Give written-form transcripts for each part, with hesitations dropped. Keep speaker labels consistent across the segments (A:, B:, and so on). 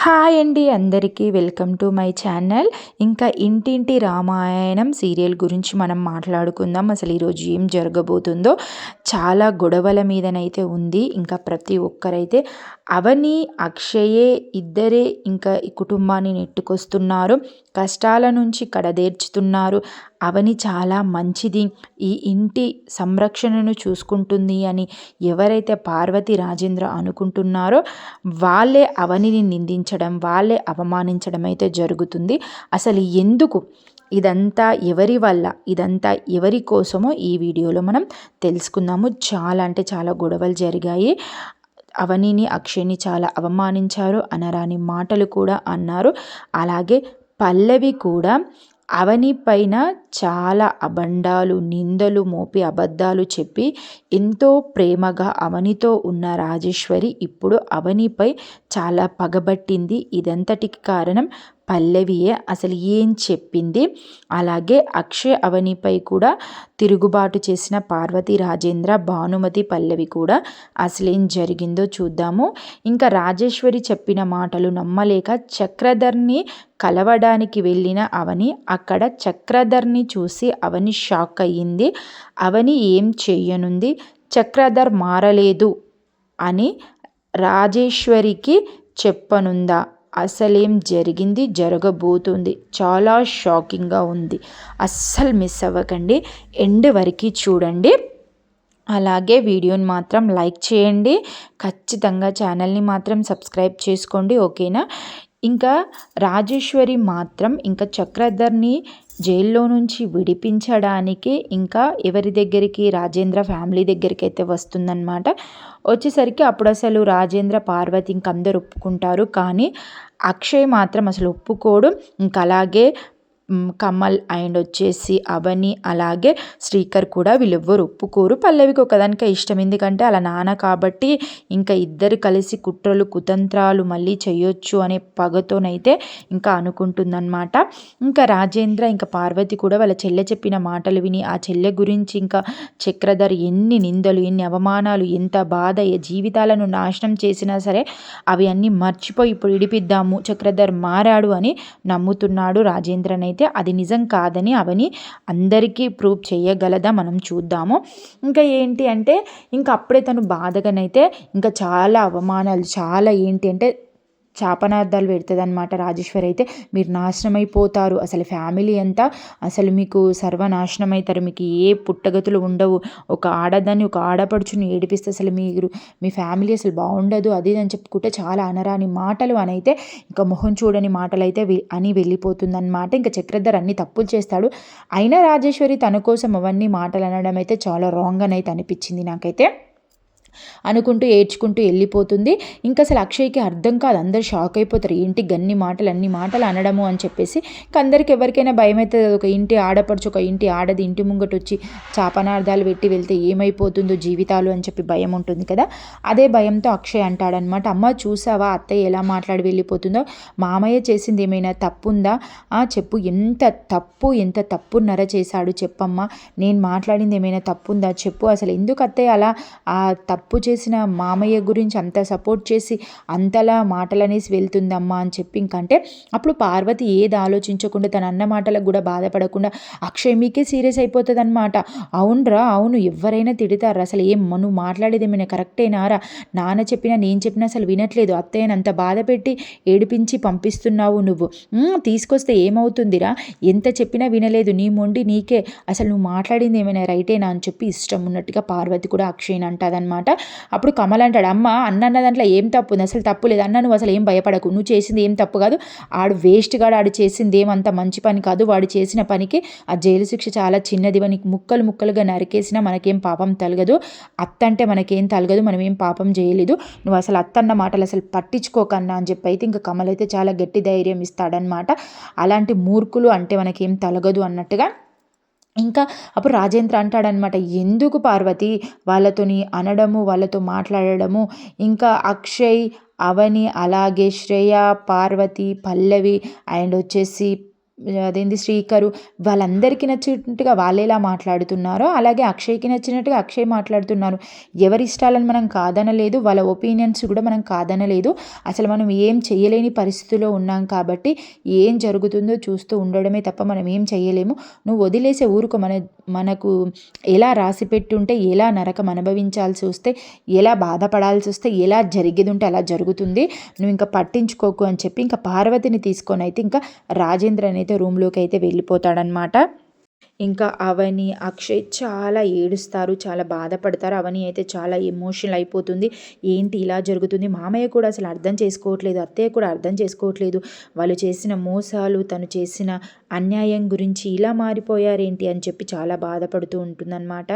A: Hi అండి అందరికీ welcome to my channel. ఇంకా ఇంటింటి రామాయణం సీరియల్ గురించి మనం మాట్లాడుకుందాం. అసలు ఈరోజు ఏం జరగబోతుందో చాలా గొడవల మీదనైతే ఉంది. ఇంకా ప్రతి ఒక్కరైతే అవని అక్షయే ఇద్దరే ఇంకా ఈ కుటుంబాన్ని నెట్టుకొస్తున్నారు, కష్టాల నుంచి కడదేర్చుతున్నారు. అవని చాలా మంచిది, ఈ ఇంటి సంరక్షణను చూసుకుంటుంది అని ఎవరైతే పార్వతి రాజేంద్ర అనుకుంటున్నారో వాళ్ళే అవనిని నిందించడం, వాళ్ళే అవమానించడం అయితే జరుగుతుంది. అసలు ఎందుకు ఇదంతా ఎవరి వల్ల, ఇదంతా ఎవరి కోసమో ఈ వీడియోలో మనం తెలుసుకుందాము. చాలా అంటే చాలా గొడవలు జరిగాయి. అవనిని అక్షయ్ని చాలా అవమానించారు, అనరాని మాటలు కూడా అన్నారు. అలాగే పల్లవి కూడా అవని పైన చాలా అబండాలు నిందలు మోపి అబద్ధాలు చెప్పి ఎంతో ప్రేమగా అవనితో ఉన్న రాజేశ్వరి ఇప్పుడు అవనిపై చాలా పగబట్టింది. ఇదంతటికి కారణం పల్లవియే. అసలు ఏం చెప్పింది? అలాగే అక్షయ్ అవనిపై కూడా తిరుగుబాటు చేసిన పార్వతి రాజేంద్ర, భానుమతి, పల్లవి కూడా అసలేం జరిగిందో చూద్దాము. ఇంకా రాజేశ్వరి చెప్పిన మాటలు నమ్మలేక చక్రధర్ని కలవడానికి వెళ్ళిన అవని అక్కడ చక్రధర్ని చూసి అవని షాక్ అయ్యింది. అవని ఏం చెయ్యనుంది, చక్రధర్ మారలేదు అని రాజేశ్వరికి చెప్పనుందా? అసలేం జరిగింది, జరగబోతుంది? చాలా షాకింగ్గా ఉంది. అస్సలు మిస్ అవ్వకండి, ఎండ్ వరకు చూడండి. అలాగే వీడియోని మాత్రం లైక్ చేయండి, ఖచ్చితంగా ఛానల్ని మాత్రం సబ్స్క్రైబ్ చేసుకోండి, ఓకేనా? ఇంకా రాజేశ్వరి మాత్రం ఇంకా చక్రధర్ని జైల్లో నుంచి విడిపించడానికి ఇంకా ఎవరి దగ్గరికి, రాజేంద్ర ఫ్యామిలీ దగ్గరికి అయితే వస్తుందన్నమాట. వచ్చేసరికి అప్పుడు అసలు రాజేంద్ర, పార్వతి ఇంక అందరు ఒప్పుకుంటారు, కానీ అక్షయ్ మాత్రం అసలు ఒప్పుకోడు. ఇంకా అలాగే కమల్ అండ్ వచ్చేసి అవని అలాగే శ్రీకర్ కూడా వీళ్ళెవ్వరు ఒప్పుకోరు. పల్లవికి ఒకదానికే ఇష్టం, ఎందుకంటే అలా నాన్న కాబట్టి ఇంకా ఇద్దరు కలిసి కుట్రలు కుతంత్రాలు మళ్ళీ చేయొచ్చు అనే పగతోనైతే ఇంకా అనుకుంటుందన్నమాట. ఇంకా రాజేంద్ర ఇంకా పార్వతి కూడా వాళ్ళ చెల్లె చెప్పిన మాటలు విని ఆ చెల్లె గురించి ఇంకా చక్రధర్ ఎన్ని నిందలు, ఎన్ని అవమానాలు, ఎంత బాధ, జీవితాలను నాశనం చేసినా సరే అవి అన్నీ మర్చిపోయి ఇప్పుడు ఇడిపిద్దాము, చక్రధర్ మారాడు అని నమ్ముతున్నాడు రాజేంద్రనైతే. అది నిజం కాదని అవని అందరికీ ప్రూవ్ చేయగలదా, మనం చూద్దాము. ఇంకా ఏంటి అంటే ఇంకా అప్పుడే తను బాధగానైతే ఇంకా చాలా అవమానాలు, చాలా ఏంటి అంటే శాపనార్థాలు పెడుతుంది అనమాట. రాజేశ్వరి అయితే మీరు నాశనం అయిపోతారు, అసలు ఫ్యామిలీ అంతా అసలు మీకు సర్వనాశనం అవుతారు, మీకు ఏ పుట్టగతులు ఉండవు, ఒక ఆడదాన్ని ఒక ఆడపడుచుని ఏడిపిస్తే అసలు మీరు మీ ఫ్యామిలీ అసలు బాగుండదు, అది అని చెప్పుకుంటే చాలా అనరాని మాటలు అని అయితే ఇంకా మొహం చూడని మాటలు అయితే అని వెళ్ళిపోతుందన్నమాట. ఇంకా చక్రధర్ అన్ని తప్పులు చేస్తాడు, అయినా రాజేశ్వరి తన కోసం అవన్నీ మాటలు అనడం అయితే చాలా రాంగ్ అని అయితే అనిపించింది నాకైతే. అనుకుంటూ ఏడ్చుకుంటూ వెళ్ళిపోతుంది. ఇంకా అసలు అక్షయ్కి అర్థం కాదు, అందరు షాక్ అయిపోతారు, ఏంటి గన్ని మాటలు అన్ని మాటలు అనడము అని చెప్పేసి. అందరికి ఎవరికైనా భయం అవుతుంది, ఒక ఇంటి ఆడపడుచు ఒక ఇంటి ఆడది ఇంటి ముంగట వచ్చి చాపనార్థాలు పెట్టి వెళ్తే ఏమైపోతుందో జీవితాలు అని చెప్పి భయం ఉంటుంది కదా. అదే భయంతో అక్షయ్ అంటాడనమాట, అమ్మ చూసావా అత్తయ్య ఎలా మాట్లాడి వెళ్ళిపోతుందో, మామయ్య చేసింది ఏమైనా తప్పుందా చెప్పు, ఎంత తప్పున్నర చేశాడు చెప్పమ్మా, నేను మాట్లాడింది ఏమైనా తప్పుందా చెప్పు, అసలు ఎందుకు అత్తయ్య అలా ఆ తప్పు చేసిన మామయ్య గురించి అంత సపోర్ట్ చేసి అంతలా మాటలనేసి వెళ్తుందమ్మా అని చెప్పి. ఇంకంటే అప్పుడు పార్వతి ఏది ఆలోచించకుండా తన అన్న మాటలకు కూడా బాధపడకుండా అక్షయ్ మీకే సీరియస్ అయిపోతుంది అనమాట. అవునరా, అవును ఎవరైనా తిడతారు, అసలు ఏం నువ్వు మాట్లాడేది ఏమైనా కరెక్టేనారా, నాన్న చెప్పినా నేను చెప్పినా అసలు వినట్లేదు, అత్తయ్యని అంత బాధ పెట్టి ఏడిపించి పంపిస్తున్నావు నువ్వు, తీసుకొస్తే ఏమవుతుందిరా, ఎంత చెప్పినా వినలేదు, నీ మొండి నీకే, అసలు నువ్వు మాట్లాడింది ఏమైనా రైటేనా అని చెప్పి ఇష్టం ఉన్నట్టుగా పార్వతి కూడా అక్షయ్ని అంటాదనమాట. అప్పుడు కమల్ అంటాడు, అమ్మ అన్న దాంట్లో ఏం తప్పు ఉంది, అసలు తప్పు లేదు అన్న, నువ్వు అసలు ఏం భయపడకు, నువ్వు చేసింది ఏం తప్పు కాదు, ఆడు వేస్ట్గా ఆడు చేసింది ఏమంత మంచి పని కాదు, వాడు చేసిన పనికి ఆ జైలు శిక్ష చాలా చిన్నది, వానికి ముక్కలు ముక్కలుగా నరికేసినా మనకేం పాపం తలగదు, అత్త అంటే మనకేం తలగదు, మనం ఏం పాపం చేయలేదు, నువ్వు అసలు అత్తన్న మాటలు అసలు పట్టించుకోకన్నా అని చెప్పి అయితే ఇంకా కమల్ అయితే చాలా గట్టి ధైర్యం ఇస్తాడనమాట. అలాంటి మూర్ఖులు అంటే మనకేం తలగదు అన్నట్టుగా. ఇంకా అప్పుడు రాజేంద్ర అంటాడనమాట, ఎందుకు పార్వతి వాళ్ళతోని అనడము, వాళ్ళతో మాట్లాడడము, ఇంకా అక్షయ్, అవని అలాగే శ్రేయ, పార్వతి, పల్లవి అండ్ వచ్చేసి అదేంది శ్రీకరు వాళ్ళందరికీ నచ్చినట్టుగా వాళ్ళెలా మాట్లాడుతున్నారో అలాగే అక్షయ్కి నచ్చినట్టుగా అక్షయ్ మాట్లాడుతున్నారు. ఎవరి ఇష్టాలను మనం కాదనలేదు, వాళ్ళ ఒపీనియన్స్ కూడా మనం కాదనలేదు. అసలు మనం ఏం చేయలేని పరిస్థితిలో ఉన్నాం కాబట్టి ఏం జరుగుతుందో చూస్తూ ఉండడమే తప్ప మనం ఏం చేయలేము. నువ్వు వదిలేసే ఊరుకో. మనకు ఎలా రాసి పెట్టుంటే, ఎలా నరకం అనుభవించాల్సి వస్తే, ఎలా బాధపడాల్సి వస్తే, ఎలా జరిగేది ఉంటే అలా జరుగుతుంది. నువ్వు ఇంకా పట్టించుకోకు అని చెప్పి ఇంకా పార్వతిని తీసుకొని అయితే ఇంకా రాజేంద్ర అయితే రూమ్లోకి అయితే వెళ్ళిపోతాడనమాట. ఇంకా అవని అక్షయ్ చాలా ఏడుస్తారు, చాలా బాధపడతారు. అవని అయితే చాలా ఎమోషనల్ అయిపోతుంది. ఏంటి ఇలా జరుగుతుంది, మామయ్య కూడా అసలు అర్థం చేసుకోవట్లేదు, అత్తయ్య కూడా అర్థం చేసుకోవట్లేదు, వాళ్ళు చేసిన మోసాలు, తను చేసిన అన్యాయం గురించి ఇలా మారిపోయారేంటి అని చెప్పి చాలా బాధపడుతూ ఉంటుందన్నమాట.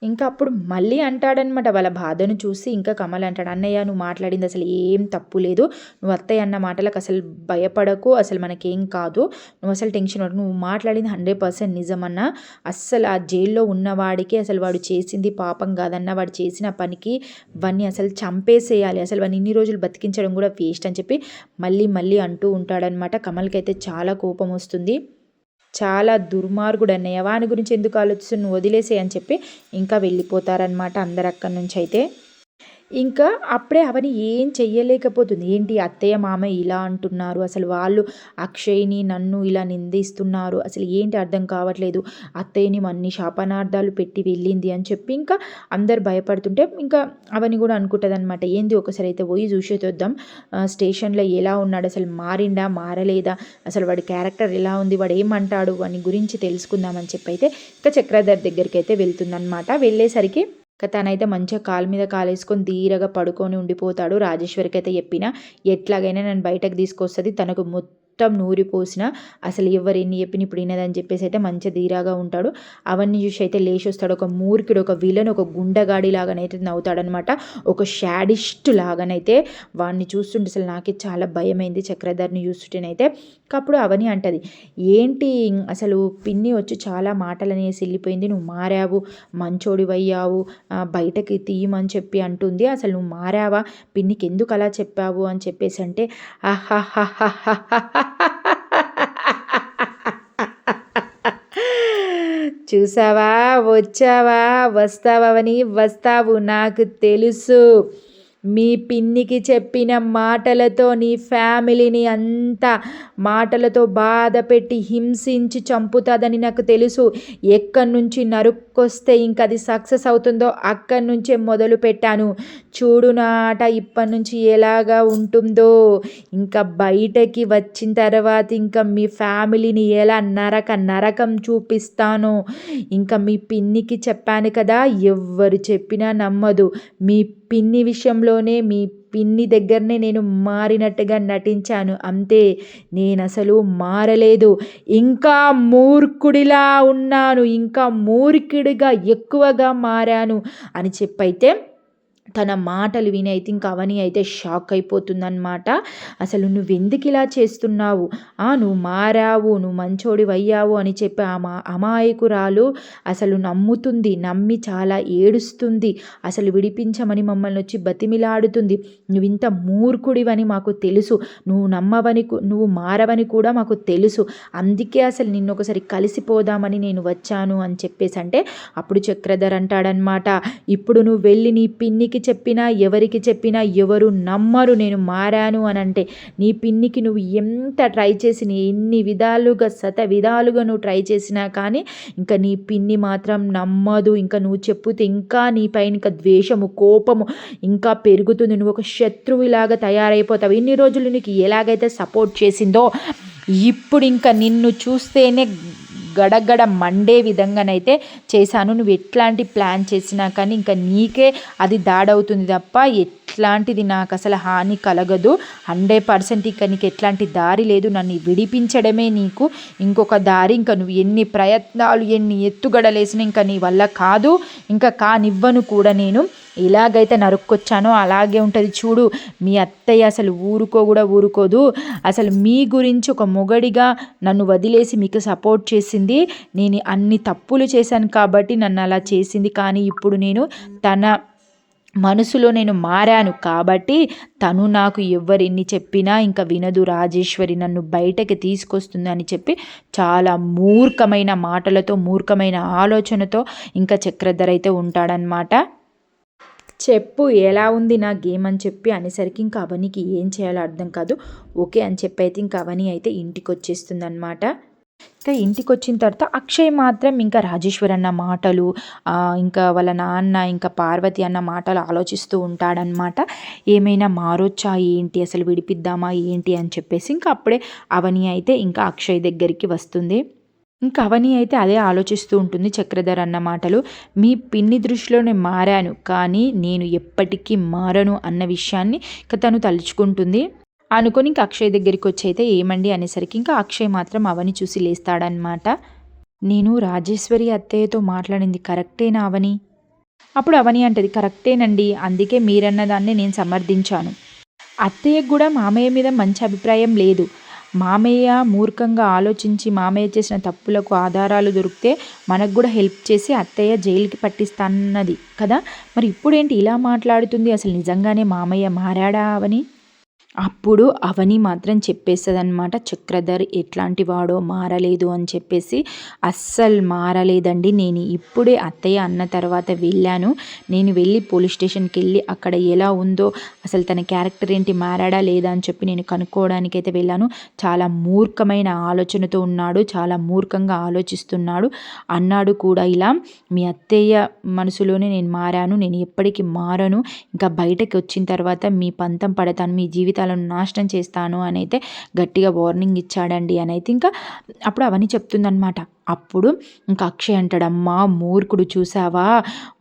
A: ఇంకా అప్పుడు మళ్ళీ అంటాడనమాట వాళ్ళ బాధను చూసి. ఇంకా కమల్ అంటాడు, అన్నయ్య నువ్వు మాట్లాడింది అసలు ఏం తప్పు లేదు, నువ్వు అత్తయ్య అన్న మాటలకు అసలు భయపడకు, అసలు మనకేం కాదు, నువ్వు అసలు టెన్షన్ పడకు, నువ్వు మాట్లాడింది 100% నిజమన్నా. అస్సలు ఆ జైల్లో ఉన్నవాడికి అసలు వాడు చేసింది పాపం కాదన్నా, వాడు చేసిన పనికి వాడిని అసలు చంపేసేయాలి, అసలు వాడిని ఇన్ని రోజులు బతికించడం కూడా వేస్ట్ అని చెప్పి మళ్ళీ మళ్ళీ అంటూ ఉంటాడనమాట. కమల్కి అయితే చాలా కోపం వస్తుంది. చాలా దుర్మార్గుడు అన్నయ్య, వాని గురించి ఎందుకు ఆలోచిస్తు, నువ్వు వదిలేసే అని చెప్పి ఇంకా వెళ్ళిపోతారనమాట అందరు అక్కడి నుంచి అయితే. ఇంకా అప్పుడే అవని ఏం చెయ్యలేకపోతుంది. ఏంటి అత్తయ్య మామయ్య ఇలా అంటున్నారు, అసలు వాళ్ళు అక్షయ్ని నన్ను ఇలా నిందిస్తున్నారు, అసలు ఏంటి అర్థం కావట్లేదు, అత్తయ్యని అన్ని శాపనార్థాలు పెట్టి వెళ్ళింది అని చెప్పి ఇంకా అందరు భయపడుతుంటే ఇంకా అవని కూడా అనుకుంటుంది అనమాట, ఏంది ఒకసారి అయితే పోయి చూసేద్దాం స్టేషన్లో ఎలా ఉన్నాడు, అసలు మారిండా మారలేదా, అసలు వాడి క్యారెక్టర్ ఎలా ఉంది, వాడు ఏమంటాడు వాని గురించి తెలుసుకుందామని చెప్పి అయితే ఇంకా చక్రధర్ దగ్గరికి అయితే వెళ్తుందనమాట. వెళ్ళేసరికి తనైతే మంచిగా కాలు మీద కాలేసుకొని ధీరగా పడుకొని ఉండిపోతాడు. రాజేశ్వరికి అయితే చెప్పిన ఎట్లాగైనా నన్ను బయటకు తీసుకొస్తుంది, తనకు మొత్తం నూరిపోసిన అసలు ఎవరు ఎన్ని చెప్పిన ఇప్పుడు వినదని చెప్పేసి అయితే మంచిగా ధీరాగా ఉంటాడు. అవన్నీ చూసి అయితే లేచి వస్తాడు. ఒక మూర్ఖుడు, ఒక విలన్, ఒక గుండగాడి లాగానైతే నవ్వుతాడనమాట. ఒక షాడిస్ట్ లాగానైతే వాడిని చూస్తుంటే అసలు నాకే చాలా భయమైంది చక్రధర్ని చూస్తుంటేనైతే. అప్పుడు అవని అంటది, ఏంటి అసలు పిన్ని వచ్చి చాలా మాటలనేసి వెళ్ళిపోయింది, నువ్వు మారావు, మంచోడివయ్యావు, బయటకి తీయమని చెప్పి అంటుంది, అసలు నువ్వు మారావా, పిన్నికి ఎందుకు అలా చెప్పావు అని చెప్పేసి అంటే చూసావా, వచ్చావా, వస్తావని, వస్తావు, నాకు తెలుసు, మీ పిన్నికి చెప్పిన మాటలతో నీ ఫ్యామిలీని అంతా మాటలతో బాధ పెట్టి హింసించి చంపుతుందని నాకు తెలుసు. ఎక్కడి నుంచి నరుక్కొస్తే ఇంక అది సక్సెస్ అవుతుందో అక్కడి నుంచే మొదలు పెట్టాను. చూడు నా ఆట ఇప్పటి నుంచి ఎలాగా ఉంటుందో. ఇంకా బయటకి వచ్చిన తర్వాత ఇంకా మీ ఫ్యామిలీని ఎలా నరకం చూపిస్తాను. ఇంకా మీ పిన్నికి చెప్పాను కదా, ఎవ్వరు చెప్పినా నమ్మదు. మీ పిన్ని విషయంలోనే మీ పిన్ని దగ్గరనే నేను మారినట్టుగా నటించాను అంతే, నేను అసలు మారలేదు, ఇంకా మూర్ఖుడిలా ఉన్నాను, ఇంకా మూర్ఖుడిగా ఎక్కువగా మారాను అని చెప్పైతే తన మాటలు విని అయితే ఇంకా అవని అయితే షాక్ అయిపోతుందన్నమాట. అసలు నువ్వెందుకు ఇలా చేస్తున్నావు, నువ్వు మారావు, నువ్వు మంచోడివి అయ్యావు అని చెప్పి అమాయకురాలు అసలు నమ్ముతుంది, నమ్మి చాలా ఏడుస్తుంది, అసలు విడిపించమని మమ్మల్ని వచ్చి బతిమిలాడుతుంది. నువ్వు ఇంత మూర్ఖుడివని మాకు తెలుసు, నువ్వు మారవని కూడా మాకు తెలుసు, అందుకే అసలు నిన్ను ఒకసారి కలిసిపోదామని నేను వచ్చాను అని చెప్పేసి అంటే అప్పుడు చక్రధర్ అంటాడనమాట, ఇప్పుడు నువ్వు వెళ్ళి నీ పిన్నికి చెప్పినా ఎవరికి చెప్పినా ఎవరు నమ్మరు నేను మారాను అని అంటే. నీ పిన్నికి నువ్వు ఎంత ట్రై చేసిన, ఎన్ని విధాలుగా విధాలుగా నువ్వు ట్రై చేసినా కానీ ఇంకా నీ పిన్ని మాత్రం నమ్మదు. ఇంకా నువ్వు చెప్పుతే ఇంకా నీ పైన ఇంకా ద్వేషము, కోపము ఇంకా పెరుగుతుంది, నువ్వు ఒక శత్రువులాగా తయారైపోతావు. ఇన్ని రోజులు నీకు ఎలాగైతే సపోర్ట్ చేసిందో ఇప్పుడు ఇంకా నిన్ను చూస్తేనే గడగడ మండే విధంగానైతే చేశాను. నువ్వు ఎట్లాంటి ప్లాన్ చేసినా కానీ ఇంకా నీకే అది దాడవుతుంది తప్ప ఎట్లాంటిది నాకు అసలు హాని కలగదు. 100% ఇంకా నీకు ఎట్లాంటి దారి లేదు, నన్ను విడిపించడమే నీకు ఇంకొక దారి. ఇంకా నువ్వు ఎన్ని ప్రయత్నాలు, ఎన్ని ఎత్తుగడలేసినా ఇంకా నీ వల్ల కాదు, ఇంకా కానివ్వను కూడా. నేను ఎలాగైతే నరుక్కొచ్చానో అలాగే ఉంటుంది. చూడు మీ అత్తయ్య అసలు ఊరుకోదు, అసలు మీ గురించి ఒక మొగడిగా నన్ను వదిలేసి మీకు సపోర్ట్ చేసింది. నేను అన్ని తప్పులు చేశాను కాబట్టి నన్ను అలా చేసింది. కానీ ఇప్పుడు నేను తన మనసులో నేను మారాను కాబట్టి తను నాకు ఎవ్వరెన్ని చెప్పినా ఇంకా వినదు, రాజేశ్వరి నన్ను బయటకి తీసుకొస్తుంది అని చెప్పి చాలా మూర్ఖమైన మాటలతో, మూర్ఖమైన ఆలోచనతో ఇంకా చక్రధర్ అయితే ఉంటాడనమాట. చెప్పు ఎలా ఉంది నా గేమ్ అని చెప్పి అనేసరికి ఇంకా అవనికి ఏం చేయాలో అర్థం కాదు. ఓకే అని చెప్పి అయితే ఇంకా అవని అయితే ఇంటికి వచ్చేస్తుంది అనమాట. ఇంకా ఇంటికి వచ్చిన తర్వాత అక్షయ్ మాత్రం ఇంకా రాజేశ్వరి అన్న మాటలు, ఇంకా వాళ్ళ నాన్న ఇంకా పార్వతి అన్న మాటలు ఆలోచిస్తూ ఉంటాడనమాట. ఏమైనా మారొచ్చా ఏంటి, అసలు విడిపిద్దామా ఏంటి అని చెప్పేసి ఇంకా అప్పుడే అవని అయితే ఇంకా అక్షయ్ దగ్గరికి వస్తుంది. ఇంకా అవని అయితే అదే ఆలోచిస్తూ ఉంటుంది. చక్రధర్ అన్న మాటలు, మీ పిన్ని దృష్టిలో నేను మారాను కానీ నేను ఎప్పటికీ మారను అన్న విషయాన్ని ఇంకా తను తలుచుకుంటుంది. అనుకొని ఇంక అక్షయ్ దగ్గరికి వచ్చి అయితే ఏమండి అనేసరికి ఇంకా అక్షయ్ మాత్రం అవని చూసి లేస్తాడనమాట. నేను రాజేశ్వరి అత్తయ్యతో మాట్లాడింది కరెక్టేనా అవని? అప్పుడు అవని అంటది, కరెక్టేనండి, అందుకే మీరన్న దాన్ని నేను సమర్థించాను. అత్తయ్యకు కూడా మామయ్య మీద మంచి అభిప్రాయం లేదు. మామయ్య మూర్ఖంగా ఆలోచించి మామయ్య చేసిన తప్పులకు ఆధారాలు దొరికితే మనకు కూడా హెల్ప్ చేసి అత్తయ్య జైలుకి పట్టిస్తాన్నది కదా, మరి ఇప్పుడేంటి ఇలా మాట్లాడుతుంది, అసలు నిజంగానే మామయ్య మారాడా అవని? అప్పుడు అవని మాత్రం చెప్పేస్తుందన్నమాట, చక్రధర్ ఎట్లాంటి వాడో మారలేదు అని చెప్పేసి. అస్సలు మారలేదండి, నేను ఇప్పుడే అత్తయ్య అన్న తర్వాత వెళ్ళాను. నేను వెళ్ళి పోలీస్ స్టేషన్కి వెళ్ళి అక్కడ ఎలా ఉందో అసలు తన క్యారెక్టర్ ఏంటి, మారాడా లేదా అని చెప్పి నేను కనుక్కోవడానికైతే వెళ్ళాను. చాలా మూర్ఖమైన ఆలోచనతో ఉన్నాడు, చాలా మూర్ఖంగా ఆలోచిస్తున్నాడు అన్నాడు కూడా. ఇలా మీ అత్తయ్య మనసులోనే నేను మారాను, నేను ఎప్పటికీ మారను, ఇంకా బయటకు వచ్చిన తర్వాత మీ పంతం పడతాను, మీ జీవితాలను నాశనం చేస్తాను అని అయితే గట్టిగా వార్నింగ్ ఇచ్చాడండి అని అయితే ఇంకా అప్పుడు అవని చెప్తుందనమాట. అప్పుడు ఇంకా అక్షయ్ అంటాడమ్మా మూర్ఖుడు, చూసావా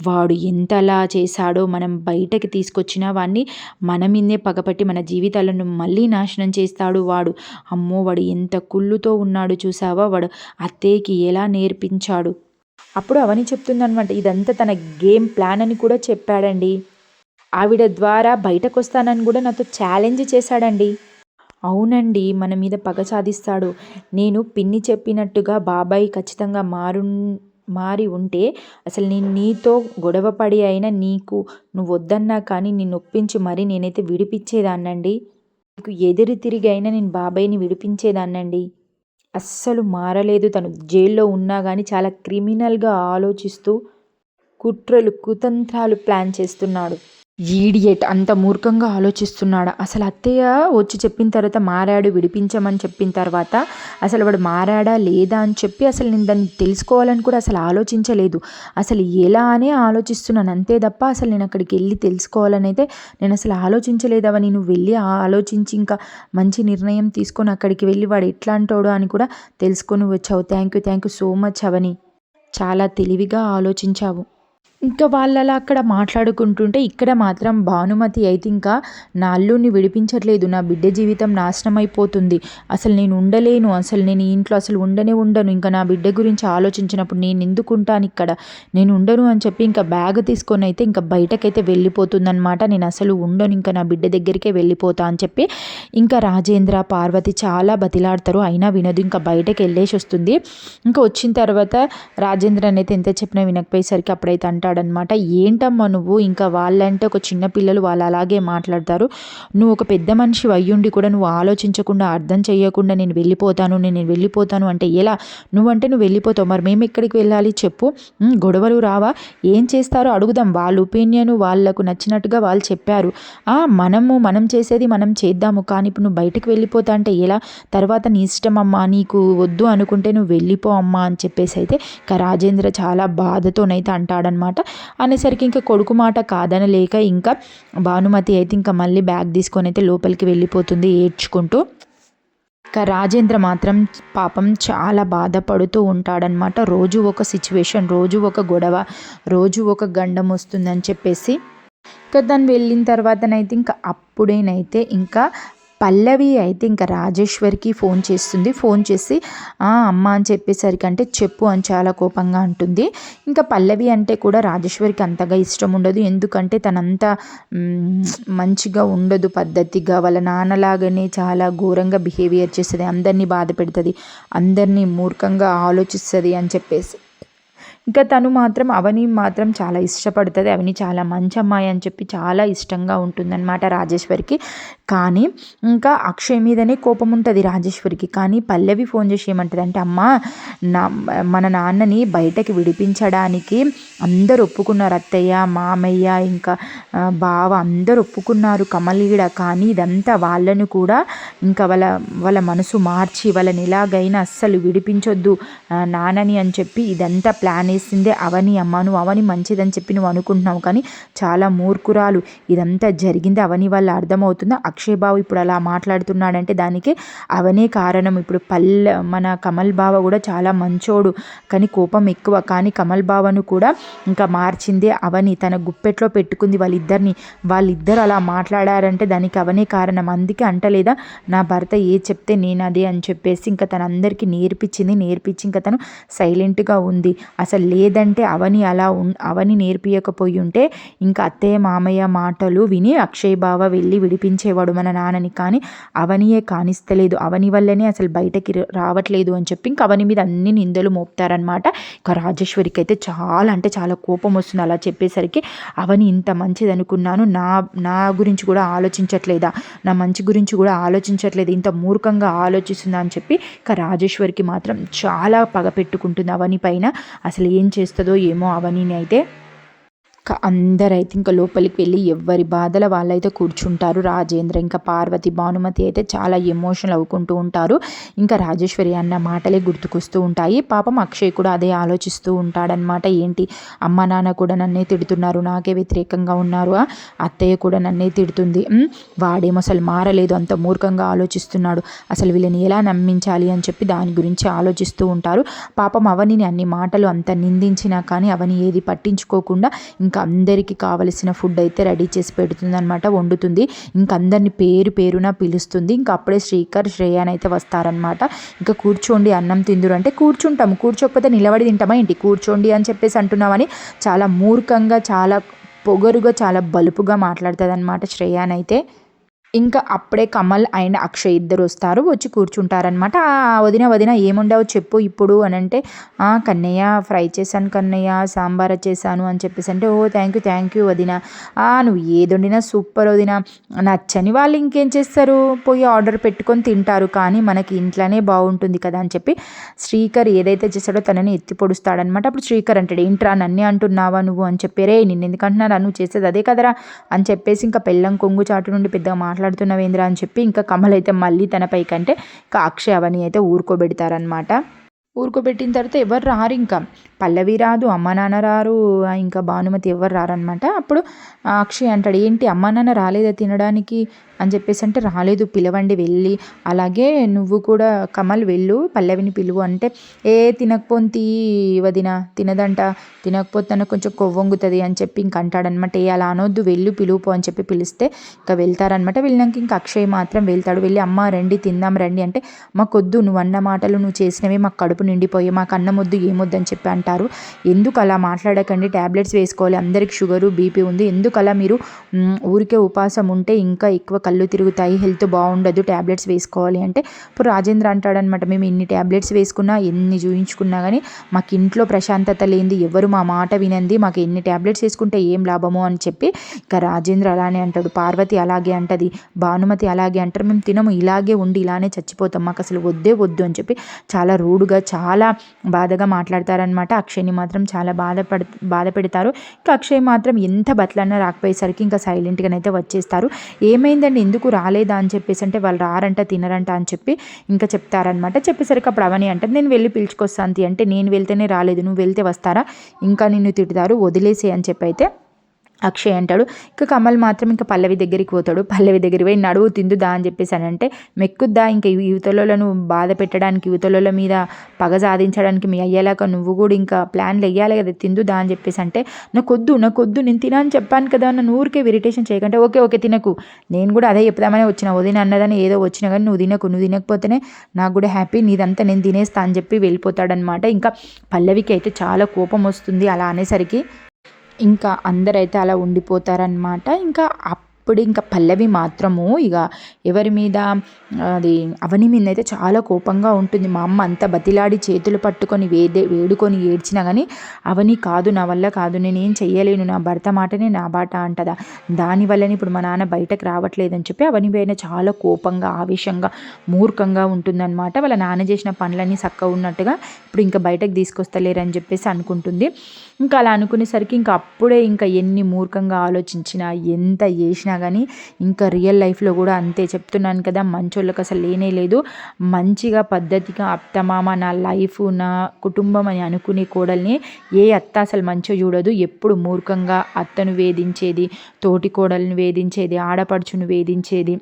A: వాడు ఎంతలా చేశాడో, మనం బయటకి తీసుకొచ్చిన వాడిని మన మీదే పగపట్టి మన జీవితాలను మళ్ళీ నాశనం చేస్తాడు వాడు. అమ్మో వాడు ఎంత కుళ్ళుతో ఉన్నాడు చూసావా, వాడు అత్తయ్యకి ఎలా నేర్పించాడు. అప్పుడు అవని చెప్తుందనమాట, ఇదంతా తన గేమ్ ప్లాన్ అని కూడా చెప్పాడండి. ఆవిడ ద్వారా బయటకు వస్తానని కూడా నాతో ఛాలెంజ్ చేశాడండి. అవునండి, మన మీద పగ సాధిస్తాడు. నేను పిన్ని చెప్పినట్టుగా బాబాయ్ ఖచ్చితంగా మారి ఉంటే అసలు నేను నీతో గొడవ పడి అయినా నువ్వు వద్దన్నా కానీ నిన్ను ఒప్పించి మరీ నేనైతే విడిపించేదాన్నండి. నీకు ఎదురు తిరిగి అయినా నేను బాబాయ్ని విడిపించేదాన్నండి. అస్సలు మారలేదు, తను జైల్లో ఉన్నా కానీ చాలా క్రిమినల్గా ఆలోచిస్తూ కుట్రలు కుతంత్రాలు ప్లాన్ చేస్తున్నాడు. ఈడియట్, అంత మూర్ఖంగా ఆలోచిస్తున్నాడు. అసలు అత్తయ్య వచ్చి చెప్పిన తర్వాత మారాడు, విడిపించమని చెప్పిన తర్వాత అసలు వాడు మారాడా లేదా అని చెప్పి అసలు నేను దాన్ని తెలుసుకోవాలని కూడా అసలు ఆలోచించలేదు. అసలు ఎలా అనే ఆలోచిస్తున్నాను అంతే తప్ప అసలు నేను అక్కడికి వెళ్ళి తెలుసుకోవాలని అయితే నేను అసలు ఆలోచించలేదు. అవని నువ్వు వెళ్ళి ఆలోచించి ఇంకా మంచి నిర్ణయం తీసుకొని అక్కడికి వెళ్ళి వాడు ఎట్లాంటోడో అని కూడా తెలుసుకొని వచ్చావు. థ్యాంక్ యూ సో మచ్ అవని, చాలా తెలివిగా ఆలోచించావు. ఇంకా వాళ్ళలా అక్కడ మాట్లాడుకుంటుంటే ఇక్కడ మాత్రం భానుమతి అయితే ఇంకా నా అల్లుడిని విడిపించట్లేదు, నా బిడ్డ జీవితం నాశనం అయిపోతుంది, అసలు నేను ఉండలేను, అసలు నేను ఈ ఇంట్లో అసలు ఉండను, ఇంకా నా బిడ్డ గురించి ఆలోచించినప్పుడు నేను ఎందుకు ఉంటాను ఇక్కడ, నేను ఉండను అని చెప్పి ఇంకా బ్యాగ్ తీసుకొని అయితే ఇంకా బయటకైతే వెళ్ళిపోతుందనమాట. నేను అసలు ఉండను, ఇంకా నా బిడ్డ దగ్గరికే వెళ్ళిపోతా అని చెప్పి ఇంకా రాజేంద్ర పార్వతి చాలా బతిలాడతారు, అయినా వినదు, ఇంకా బయటకు వెళ్ళేసి వస్తుంది. ఇంకా వచ్చిన తర్వాత రాజేంద్ర అయితే ఎంత చెప్పినా వినకపోయేసరికి అప్పుడైతే అంటాడనమాట, ఏంటమ్మా నువ్వు, ఇంకా వాళ్ళంటే ఒక చిన్న పిల్లలు, వాళ్ళు అలాగే మాట్లాడతారు, నువ్వు ఒక పెద్ద మనిషి అయ్యుండి కూడా నువ్వు ఆలోచించకుండా అర్థం చేయకుండా నేను వెళ్ళిపోతాను అంటే ఎలా, నువ్వంటే నువ్వు వెళ్ళిపోతావు, మరి మేము ఎక్కడికి వెళ్ళాలి చెప్పు, గొడవలు రావా, ఏం చేస్తారో అడుగుదాం, వాళ్ళ ఒపీనియన్ వాళ్ళకు నచ్చినట్టుగా వాళ్ళు చెప్పారు, మనం చేసేది మనం చేద్దాము, కానీ ఇప్పుడు నువ్వు బయటకు వెళ్ళిపోతా అంటే ఎలా, తర్వాత నీ ఇష్టం అమ్మా, నీకు వద్దు అనుకుంటే నువ్వు వెళ్ళిపో అమ్మా అని చెప్పేసి అయితే ఇంకా రాజేంద్ర చాలా బాధతోనైతే అంటాడనమాట. అనేసరికి ఇంకా కొడుకు మాట కాదనలేక ఇంకా భానుమతి అయితే ఇంకా మళ్ళీ బ్యాగ్ తీసుకొని అయితే లోపలికి వెళ్ళిపోతుంది ఏడ్చుకుంటూ. ఇంకా రాజేంద్ర మాత్రం పాపం చాలా బాధపడుతూ ఉంటాడనమాట. రోజు ఒక సిచ్యువేషన్, రోజు ఒక గొడవ, రోజు ఒక గండం వస్తుందని చెప్పేసి ఇంకా దాన్ని వెళ్ళిన తర్వాతనైతే ఇంకా అప్పుడేనైతే ఇంకా పల్లవి అయితే ఇంకా రాజేశ్వరికి ఫోన్ చేస్తుంది. ఫోన్ చేసి అమ్మ అని చెప్పేసరికి అంటే చెప్పు అని చాలా కోపంగా అంటుంది. ఇంకా పల్లవి అంటే కూడా రాజేశ్వరికి అంతగా ఇష్టం ఉండదు, ఎందుకంటే తనంతా మంచిగా ఉండదు, పద్ధతిగా వాళ్ళ నాన్నలాగానే చాలా ఘోరంగా బిహేవియర్ చేస్తుంది, అందరినీ బాధ పెడుతుంది, అందరినీ మూర్ఖంగా ఆలోచిస్తుంది అని చెప్పేసి ఇంకా తను మాత్రం అవని మాత్రం చాలా ఇష్టపడుతుంది. అవని చాలా మంచి అమ్మాయి అని చెప్పి చాలా ఇష్టంగా ఉంటుందన్నమాట రాజేశ్వరికి. కానీ ఇంకా అక్షయ్ మీదనే కోపం ఉంటుంది రాజేశ్వరికి. కానీ పల్లవి ఫోన్ చేసి ఏమంటుందంటే, అమ్మ మన నాన్నని బయటకి విడిపించడానికి అందరు ఒప్పుకున్నారు, అత్తయ్య, మామయ్య, ఇంకా బావ అందరు ఒప్పుకున్నారు కమలీడ. కానీ ఇదంతా వాళ్ళను కూడా ఇంకా వాళ్ళ మనసు మార్చి వాళ్ళని ఎలాగైనా అస్సలు విడిపించొద్దు నాన్నని అని చెప్పి ఇదంతా ప్లాన్ వేసిందే అవని. అమ్మ, నువ్వు అవని మంచిదని చెప్పి నువ్వు అనుకుంటున్నావు, కానీ చాలా మూర్ఖురాలు. ఇదంతా జరిగింది అవని వల్ల. అర్థమవుతుందా? అక్షయ్ బావ ఇప్పుడు అలా మాట్లాడుతున్నాడంటే దానికి అవనే కారణం. ఇప్పుడు మన కమల్ బావ కూడా చాలా మంచోడు, కానీ కోపం ఎక్కువ. కానీ కమల్ బావను కూడా ఇంకా మార్చిందే అవని. తన గుప్పెట్లో పెట్టుకుంది వాళ్ళిద్దరు అలా మాట్లాడారంటే దానికి అవనే కారణం. అందుకే అంటలేదా, నా భర్త ఏ చెప్తే నేను అదే అని చెప్పేసి ఇంకా తన అందరికీ నేర్పించి ఇంకా తను సైలెంట్గా ఉంది. అసలు లేదంటే అవని నేర్పియకపోయి ఉంటే ఇంకా అత్తయ్య మామయ్య మాటలు విని అక్షయ్ బావ వెళ్ళి విడిపించేవాడు మన నాన్నని. కానీ అవనియే కానిస్తలేదు, అవని వల్లనే అసలు బయటకి రావట్లేదు అని చెప్పి ఇంకా అవని మీద అన్ని నిందలు మోపుతారనమాట. ఇంకా రాజేశ్వరికి అయితే చాలా అంటే చాలా కోపం వస్తుంది అలా చెప్పేసరికి. అవని ఇంత మంచిది అనుకున్నాను, నా గురించి కూడా ఆలోచించట్లేదా, నా మంచి గురించి కూడా ఆలోచించట్లేదు, ఇంత మూర్ఖంగా ఆలోచిస్తుందా అని చెప్పి ఇంకా రాజేశ్వరికి మాత్రం చాలా పగ పెట్టుకుంటుంది అవని పైన. అసలు ఏం చేస్తుందో ఏమో అవనిని అయితే. అందరైతే ఇంకా లోపలికి వెళ్ళి ఎవరి బాధల వాళ్ళైతే కూర్చుంటారు. రాజేంద్ర, ఇంకా పార్వతి, భానుమతి అయితే చాలా ఎమోషనల్ అవుకుంటూ ఉంటారు. ఇంకా రాజేశ్వరి అన్న మాటలే గుర్తుకొస్తూ ఉంటాయి. పాపం అక్షయ్ కూడా అదే ఆలోచిస్తూ ఉంటాడనమాట. ఏంటి, అమ్మ నాన్న కూడా నన్నే తిడుతున్నారు, నాకే వ్యతిరేకంగా ఉన్నారు, అత్తయ్య కూడా నన్నే తిడుతుంది, వాడేమో అసలు మారలేదు, అంత మూర్ఖంగా ఆలోచిస్తున్నాడు, అసలు వీళ్ళని ఎలా నమ్మించాలి అని చెప్పి దాని గురించి ఆలోచిస్తూ ఉంటారు. పాపం అవనిని అన్ని మాటలు అంత నిందించినా కానీ అవని ఏది పట్టించుకోకుండా ఇంకా అందరికీ కావలసిన ఫుడ్ అయితే రెడీ చేసి పెడుతుంది అనమాట, వండుతుంది. ఇంకా అందరిని పేరున పిలుస్తుంది. ఇంకా అప్పుడే శ్రీకర్, శ్రేయాన్ అయితే వస్తారనమాట. ఇంకా కూర్చోండి అన్నం తిందురు అంటే కూర్చుంటాము, కూర్చోకపోతే నిలబడి తింటామా ఏంటి, కూర్చోండి అని చెప్పేసి అంటున్నామని చాలా మూర్ఖంగా, చాలా పొగరుగా, చాలా బలుపుగా మాట్లాడుతుంది అనమాట శ్రేయాన్ అయితే. ఇంకా అప్పుడే కమల్ అండ్ అక్షయ్ ఇద్దరు వస్తారు, వచ్చి కూర్చుంటారనమాట. వదిన ఏముండవు చెప్పు ఇప్పుడు అని అంటే, కన్నయ్య ఫ్రై చేశాను కన్నయ్య, సాంబార్ చేశాను అని చెప్పేసి అంటే, ఓ థ్యాంక్ యూ వదిన, నువ్వు ఏది వండినా సూపర్ వదిన, నచ్చని వాళ్ళు ఇంకేం చేస్తారు, పోయి ఆర్డర్ పెట్టుకొని తింటారు, కానీ మనకి ఇంట్లోనే బాగుంటుంది కదా అని చెప్పి శ్రీకర్ ఏదైతే చేశాడో తనని ఎత్తి పొడుస్తాడనమాట. అప్పుడు శ్రీకర్ అంటాడు, ఏంట్రా నన్నే అంటున్నావా నువ్వు అని చెప్పి, రే నిన్ను ఎందుకంటున్నారా, నువ్వు చేసేది అదే కదరా అని చెప్పేసి ఇంకా పెళ్ళం కొంగు చాటు నుండి పెద్దగా మాట్లాడుతున్నవేంద్ర అని చెప్పి ఇంకా కమల్ అయితే మళ్ళీ తన పైకంటే ఇంకా అక్షయ్ అవని అయితే ఊరుకోబెడతారనమాట. ఊరుకోబెట్టిన తర్వాత ఎవరు రారు, ఇంకా పల్లవి రాదు, అమ్మ నాన్న రారు, ఇంకా భానుమతి ఎవరు రారనమాట. అప్పుడు అక్షయ్ అంటాడు, ఏంటి అమ్మ నాన్న రాలేదా తినడానికి అని చెప్పేసి అంటే, రాలేదు, పిలవండి వెళ్ళి, అలాగే నువ్వు కూడా కమల్ వెళ్ళు, పల్లవిని పిలువు అంటే, తినకపోతే వదిన తినదంట, తినకపోతే తనకు కొంచెం కొవ్వొంగుతుంది అని చెప్పి ఇంక అంటాడనమాట. అలా అనొద్దు, వెళ్ళు పిలుపు అని చెప్పి పిలిస్తే ఇంకా వెళ్తారనమాట. వెళ్ళినాక ఇంకా అక్షయ్ మాత్రం వెళ్తాడు. వెళ్ళి అమ్మ రండి తిందాం రండి అంటే, మాకొద్దు, నువ్వు అన్న మాటలు నువ్వు చేసినవి మాకు కడుపు నిండిపోయి, మాకు అన్నం వద్దు ఏమొద్దు అని చెప్పి అంటారు. ఎందుకు అలా మాట్లాడకండి, ట్యాబ్లెట్స్ వేసుకోవాలి, అందరికి షుగరు బీపీ ఉంది, ఎందుకు అలా మీరు ఊరికే ఉపాసం ఉంటే ఇంకా ఎక్కువ కళ్ళు తిరుగుతాయి, హెల్త్ బాగుండదు, ట్యాబ్లెట్స్ వేసుకోవాలి అంటే, ఇప్పుడు రాజేంద్ర అంటాడనమాట, మేము ఇన్ని ట్యాబ్లెట్స్ వేసుకున్నా ఎన్ని చూయించుకున్నా కానీ మాకు ఇంట్లో ప్రశాంతత లేనిది, ఎవరు మా మాట వినంది, మాకు ఎన్ని ట్యాబ్లెట్స్ వేసుకుంటే ఏం లాభము అని చెప్పి ఇంకా రాజేంద్ర అలానే అంటాడు. పార్వతి అలాగే అంటది, భానుమతి అలాగే అంటారు, మేము తినము, ఇలాగే ఉండి ఇలానే చచ్చిపోతాం, మాకు అసలు వద్దే వద్దు అని చెప్పి చాలా రూడ్గా చాలా బాధగా మాట్లాడతారనమాట. అక్షయ్ని మాత్రం చాలా బాధ పెడతారు. ఇంకా అక్షయ్ మాత్రం ఎంత బతలన్నా రాకపోయేసరికి ఇంకా సైలెంట్గానైతే వచ్చేస్తారు. ఏమైందండి ఎందుకు రాలేదా అని చెప్పేసి అంటే, వాళ్ళు రారంట తినరంట అని చెప్పి ఇంకా చెప్తారనమాట. చెప్పేసరికి అప్పుడు అవని అంటే, నేను వెళ్ళి పిలుచుకొస్తాను అంటే, నేను వెళ్తేనే రాలేదు, నువ్వు వెళ్తే వస్తారా, ఇంకా నిన్ను తిడతారు, వదిలేసే అని చెప్పి అయితే అక్షయ్ అంటాడు. ఇంకా కమల్ మాత్రం ఇంకా పల్లవి దగ్గరికి పోతాడు. పల్లవి దగ్గరికి పోయి నడువు తిందుదా అని చెప్పేసి అని అంటే, మెక్కుద్దా ఇంకా యువతలను బాధ పెట్టడానికి, యువతల మీద పగ సాధించడానికి మీ అయ్యేలాగా నువ్వు కూడా ఇంకా ప్లాన్లు వేయాలి కదా, తిందుదా అని చెప్పేసి అంటే, నాకొద్దు నేను తినని చెప్పాను కదా, నన్ను ఊరికే ఇరిటేషన్ చేయకంటే, ఓకే తినకు, నేను కూడా అదే చెప్దామని వచ్చిన, వదిన అన్నదని ఏదో వచ్చినా కానీ నువ్వు తినకపోతేనే నాకు కూడా హ్యాపీ, నీదంతా నేను తినేస్తా అని చెప్పి వెళ్ళిపోతాడనమాట. ఇంకా పల్లవికి అయితే చాలా కోపం వస్తుంది అలా అనేసరికి. ఇంకా అందరైతే అలా ఉండిపోతారనమాట. ఇంకా ఇప్పుడు ఇంకా పల్లవి మాత్రము ఇక ఎవరి మీద అది అవని మీద అయితే చాలా కోపంగా ఉంటుంది. మా అమ్మ అంత బతిలాడి చేతులు పట్టుకొని వేడుకొని ఏడ్చినా కానీ అవని కాదు, నా వల్ల కాదు, నేనేం చెయ్యలేను, నా భర్త మాటనే నా బాట అంటదా, దానివల్లనే ఇప్పుడు మా నాన్న బయటకు రావట్లేదని చెప్పి అవని పైన చాలా కోపంగా ఆవేశంగా మూర్ఖంగా ఉంటుందన్నమాట. వాళ్ళ నాన్న చేసిన పనులన్నీ చక్కగా ఉన్నట్టుగా ఇప్పుడు ఇంకా బయటకు తీసుకొస్తలేరని చెప్పేసి అనుకుంటుంది. ఇంకా అలా అనుకునేసరికి ఇంకా అప్పుడే ఇంకా ఎన్ని మూర్ఖంగా ఆలోచించినా ఎంత చేసినా కానీ ఇంకా రియల్ లైఫ్లో కూడా అంతే. చెప్తున్నాను కదా, మంచోళ్ళకి అసలు లేనే లేదు. మంచిగా పద్ధతిగా అత్తమామ నా లైఫ్ నా కుటుంబం అని అనుకునే కోడల్ని ఏ అత్త అసలు మంచిగా చూడదు. ఎప్పుడు మూర్ఖంగా అత్తను వేధించేది, తోటి కోడల్ని వేధించేది, ఆడపడుచును వేధించేది.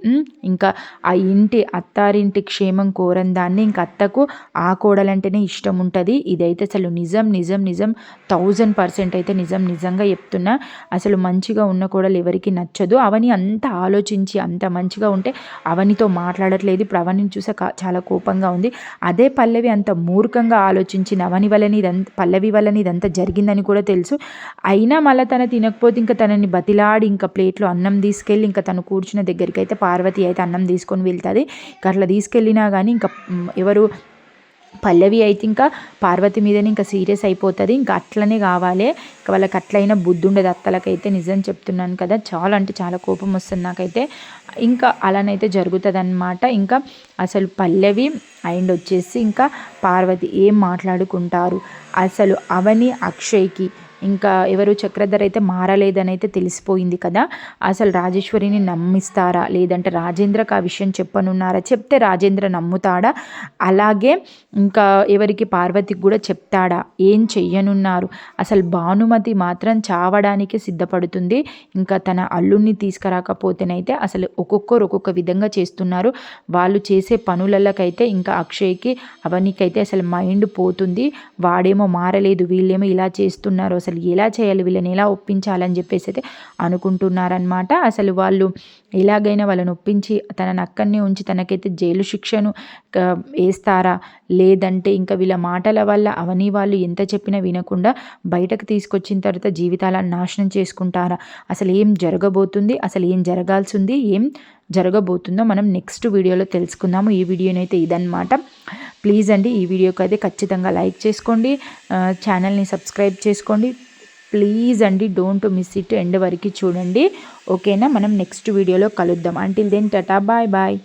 A: ఇంకా ఆ ఇంటి అత్తారింటి క్షేమం కోరని దాన్ని ఇంకా అత్తకు ఆ కోడలంటేనే ఇష్టం ఉంటుంది. ఇదైతే అసలు నిజం నిజం నిజం 1000% అయితే నిజంగా చెప్తున్నా. అసలు మంచిగా ఉన్న కోడలు ఎవరికి నచ్చదు. అవని అంత ఆలోచించి అంత మంచిగా ఉంటే అవనితో మాట్లాడట్లేదు. ఇప్పుడు అవనిని చూసా చాలా కోపంగా ఉంది. అదే పల్లవి అంత మూర్ఖంగా ఆలోచించిన అవని వలని పల్లవి వలని ఇదంతా జరిగిందని కూడా తెలుసు. అయినా మళ్ళీ తన తినకపోతే ఇంకా తనని బతిలాడి ఇంకా ప్లేట్లో అన్నం తీసుకెళ్ళి ఇంకా తను కూర్చున్న దగ్గరికి అయితే పార్వతి అయితే అన్నం తీసుకొని వెళ్తుంది. ఇంకా అట్లా తీసుకెళ్ళినా కానీ ఇంకా ఎవరు పల్లవి అయితే ఇంకా పార్వతి మీదనే ఇంకా సీరియస్ అయిపోతుంది. ఇంకా అట్లనే కావాలి, ఇంకా వాళ్ళకి అట్లయినా బుద్ధి ఉండదు అత్తలకైతే. నిజం చెప్తున్నాను కదా, చాలా అంటే చాలా కోపం వస్తుంది నాకైతే. ఇంకా అలానైతే జరుగుతుంది అన్నమాట. ఇంకా అసలు పల్లవి అండ్ వచ్చేసి ఇంకా పార్వతి ఏం మాట్లాడుకుంటారు అసలు అవని అక్షయ్కి ఇంకా ఎవరు చక్రధర్ అయితే మారలేదని అయితే తెలిసిపోయింది కదా. అసలు రాజేశ్వరిని నమ్మిస్తారా లేదంటే రాజేంద్రకు ఆ విషయం చెప్పనున్నారా? చెప్తే రాజేంద్ర నమ్ముతాడా? అలాగే ఇంకా ఎవరికి పార్వతికి కూడా చెప్తాడా? ఏం చెయ్యనున్నారు? అసలు భానుమతి మాత్రం చావడానికి సిద్ధపడుతుంది. ఇంకా తన అల్లుడిని తీసుకురాకపోతేనైతే అసలు ఒక్కొక్కరు ఒక్కొక్క విధంగా చేస్తున్నారు. వాళ్ళు చేసే పనులకైతే ఇంకా అక్షయ్కి అవనికైతే అసలు మైండ్ పోతుంది. వాడేమో మారలేదు, వీళ్ళేమో ఇలా చేస్తున్నారు, అసలు ఎలా చేయాలి, వీళ్ళని ఎలా ఒప్పించాలని చెప్పేసి అయితే అనుకుంటున్నారనమాట. అసలు వాళ్ళు ఎలాగైనా వాళ్ళని ఒప్పించి తనని అక్కడనే ఉంచి తనకైతే జైలు శిక్షను వేస్తారా లేదంటే ఇంకా వీళ్ళ మాటల వల్ల అవని వాళ్ళు ఎంత చెప్పినా వినకుండా బయటకు తీసుకొచ్చిన తర్వాత జీవితాలను నాశనం చేసుకుంటారా? అసలు ఏం జరగబోతుంది, అసలు ఏం జరగాల్సి ఉంది, ఏం జరగబోతుందో మనం నెక్స్ట్ వీడియోలో తెలుసుకుందాము. ఈ వీడియోనైతే ఇదన్నమాట. ప్లీజ్ అండి ఈ వీడియోకి అయితే ఖచ్చితంగా లైక్ చేసుకోండి, ఛానల్ని సబ్స్క్రైబ్ చేసుకోండి. ప్లీజ్ అండి డోంట్ మిస్ ఇట్, ఎండ్ వరకు చూడండి. ఓకేనా? మనం నెక్స్ట్ వీడియోలో కలుద్దాం. Until then tata, bye bye.